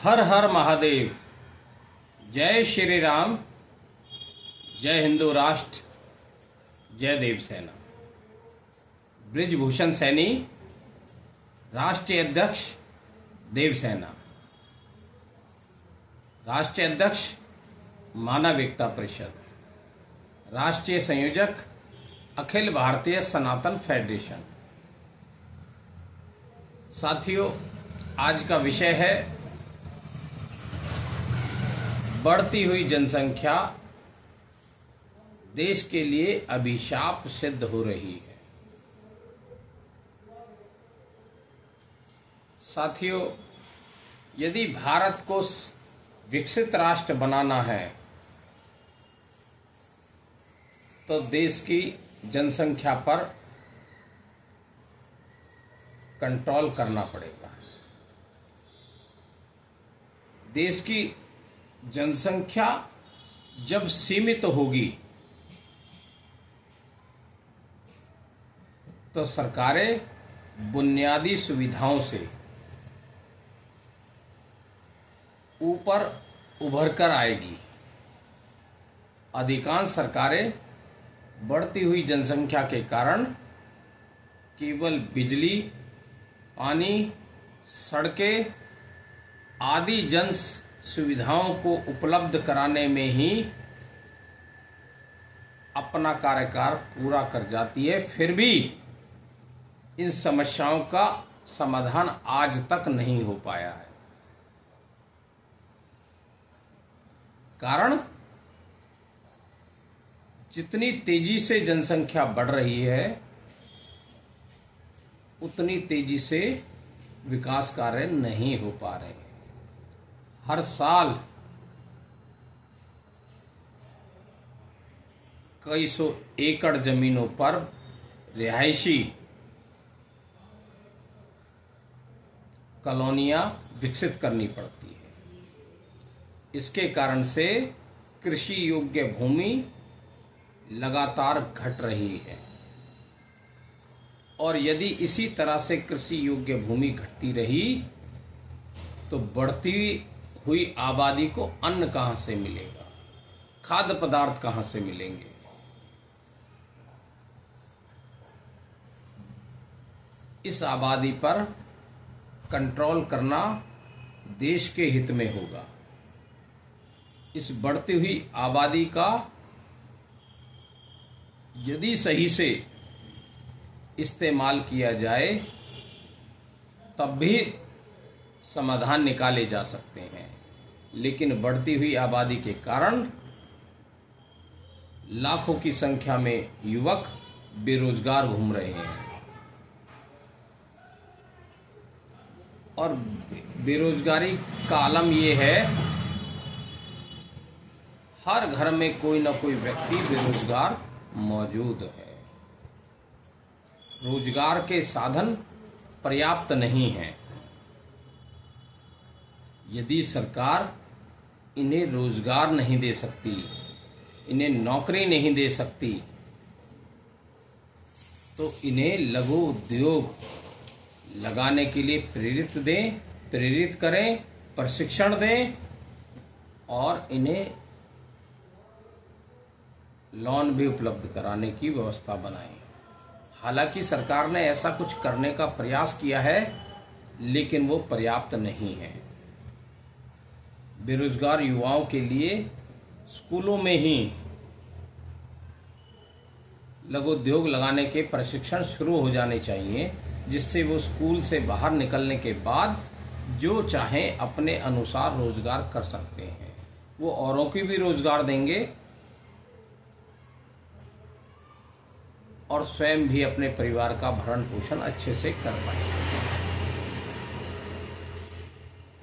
हर हर महादेव। जय श्री राम। जय हिंदू राष्ट्र। जय देव सेना। ब्रिजभूषण सैनी, राष्ट्रीय अध्यक्ष देव सेना, राष्ट्रीय अध्यक्ष मानव एकता परिषद, राष्ट्रीय संयोजक अखिल भारतीय सनातन फेडरेशन। साथियों, आज का विषय है बढ़ती हुई जनसंख्या देश के लिए अभिशाप सिद्ध हो रही है। साथियों, यदि भारत को विकसित राष्ट्र बनाना है तो देश की जनसंख्या पर कंट्रोल करना पड़ेगा। देश की जनसंख्या जब सीमित होगी तो सरकारें बुनियादी सुविधाओं से ऊपर उभर कर आएगी। अधिकांश सरकारें बढ़ती हुई जनसंख्या के कारण केवल बिजली, पानी, सड़कें आदि जन सुविधाओं को उपलब्ध कराने में ही अपना कार्यकाल पूरा कर जाती है। फिर भी इन समस्याओं का समाधान आज तक नहीं हो पाया है। कारण, जितनी तेजी से जनसंख्या बढ़ रही है उतनी तेजी से विकास कार्य नहीं हो पा रहे हैं। हर साल कई सौ एकड़ जमीनों पर रिहायशी कॉलोनियां विकसित करनी पड़ती है। इसके कारण से कृषि योग्य भूमि लगातार घट रही है और यदि इसी तरह से कृषि योग्य भूमि घटती रही तो बढ़ती हुई आबादी को अन्न कहां से मिलेगा, खाद्य पदार्थ कहां से मिलेंगे। इस आबादी पर कंट्रोल करना देश के हित में होगा। इस बढ़ती हुई आबादी का यदि सही से इस्तेमाल किया जाए तब भी समाधान निकाले जा सकते हैं, लेकिन बढ़ती हुई आबादी के कारण लाखों की संख्या में युवक बेरोजगार घूम रहे हैं और बेरोजगारी का आलम यह है हर घर में कोई ना कोई व्यक्ति बेरोजगार मौजूद है। रोजगार के साधन पर्याप्त नहीं हैं। यदि सरकार इन्हें रोजगार नहीं दे सकती, इन्हें नौकरी नहीं दे सकती, तो इन्हें लघु उद्योग लगाने के लिए प्रेरित करें, प्रशिक्षण दें और इन्हें लोन भी उपलब्ध कराने की व्यवस्था बनाएं। हालांकि सरकार ने ऐसा कुछ करने का प्रयास किया है, लेकिन वो पर्याप्त नहीं है। बेरोजगार युवाओं के लिए स्कूलों में ही लघु उद्योग लगाने के प्रशिक्षण शुरू हो जाने चाहिए, जिससे वो स्कूल से बाहर निकलने के बाद जो चाहें अपने अनुसार रोजगार कर सकते हैं। वो औरों की भी रोजगार देंगे और स्वयं भी अपने परिवार का भरण पोषण अच्छे से कर पाएंगे।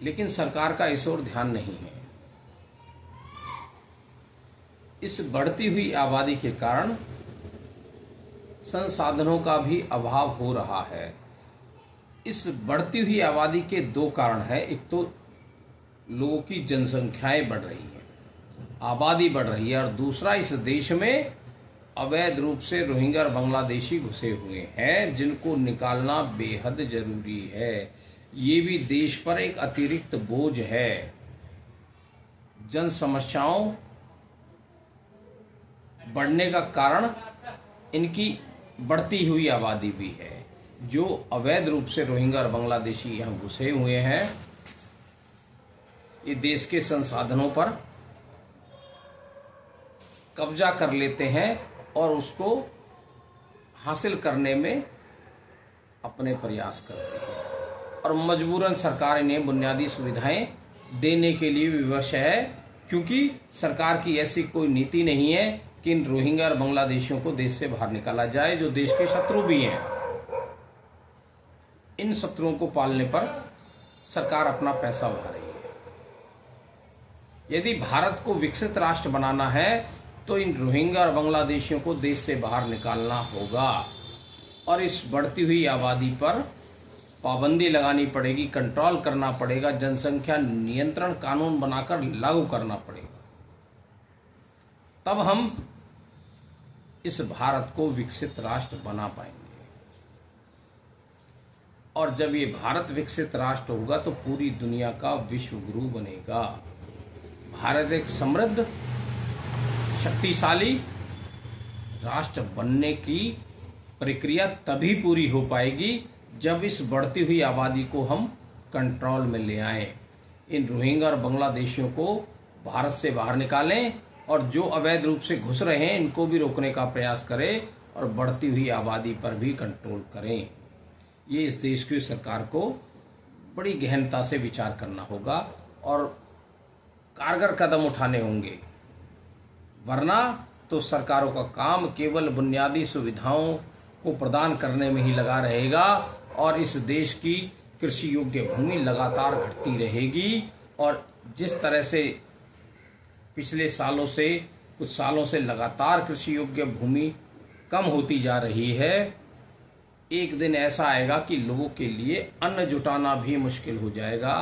लेकिन सरकार का इस ओर ध्यान नहीं है। इस बढ़ती हुई आबादी के कारण संसाधनों का भी अभाव हो रहा है। इस बढ़ती हुई आबादी के दो कारण हैं। एक तो लोगों की जनसंख्याएं बढ़ रही है, आबादी बढ़ रही है, और दूसरा इस देश में अवैध रूप से रोहिंग्या और बांग्लादेशी घुसे हुए हैं, जिनको निकालना बेहद जरूरी है। ये भी देश पर एक अतिरिक्त बोझ है। जन समस्याओं बढ़ने का कारण इनकी बढ़ती हुई आबादी भी है। जो अवैध रूप से रोहिंग्या और बांग्लादेशी यहाँ घुसे हुए हैं, ये देश के संसाधनों पर कब्जा कर लेते हैं और उसको हासिल करने में अपने प्रयास करते हैं, और मजबूरन सरकार इन्हें बुनियादी सुविधाएं देने के लिए विवश है, क्योंकि सरकार की ऐसी कोई नीति नहीं है कि इन रोहिंग्या और बांग्लादेशियों को देश से बाहर निकाला जाए, जो देश के शत्रु भी हैं। इन शत्रुओं को पालने पर सरकार अपना पैसा उड़ा रही है। यदि भारत को विकसित राष्ट्र बनाना है तो इन रोहिंग्या और बांग्लादेशियों को देश से बाहर निकालना होगा, और इस बढ़ती हुई आबादी पर पाबंदी लगानी पड़ेगी, कंट्रोल करना पड़ेगा, जनसंख्या नियंत्रण कानून बनाकर लागू करना पड़ेगा। तब हम इस भारत को विकसित राष्ट्र बना पाएंगे। और जब ये भारत विकसित राष्ट्र होगा तो पूरी दुनिया का विश्व गुरु बनेगा। भारत एक समृद्ध, शक्तिशाली राष्ट्र बनने की प्रक्रिया तभी पूरी हो पाएगी जब इस बढ़ती हुई आबादी को हम कंट्रोल में ले आएं। इन रोहिंग्या और बांग्लादेशियों को भारत से बाहर निकालें, और जो अवैध रूप से घुस रहे हैं इनको भी रोकने का प्रयास करें, और बढ़ती हुई आबादी पर भी कंट्रोल करें। ये इस देश की सरकार को बड़ी गहनता से विचार करना होगा और कारगर कदम उठाने होंगे, वरना तो सरकारों का काम केवल बुनियादी सुविधाओं को प्रदान करने में ही लगा रहेगा, और इस देश की कृषि योग्य भूमि लगातार घटती रहेगी। और जिस तरह से पिछले कुछ सालों से लगातार कृषि योग्य भूमि कम होती जा रही है, एक दिन ऐसा आएगा कि लोगों के लिए अन्न जुटाना भी मुश्किल हो जाएगा।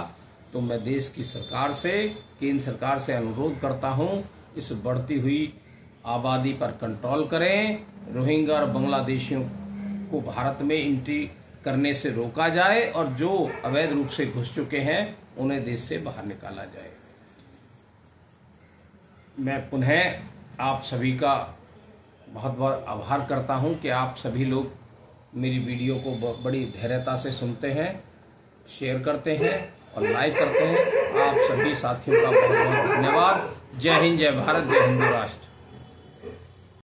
तो मैं देश की सरकार से, केंद्र सरकार से अनुरोध करता हूं, इस बढ़ती हुई आबादी पर कंट्रोल करें, रोहिंग्या और बांग्लादेशियों को भारत में एंट्री करने से रोका जाए, और जो अवैध रूप से घुस चुके हैं उन्हें देश से बाहर निकाला जाए। मैं पुनः आप सभी का बहुत बहुत आभार करता हूं कि आप सभी लोग मेरी वीडियो को बड़ी धैर्यता से सुनते हैं, शेयर करते हैं और लाइक करते हैं। आप सभी साथियों का बहुत बहुत धन्यवाद। जय हिंद, जय भारत, जय हिंदू राष्ट्र।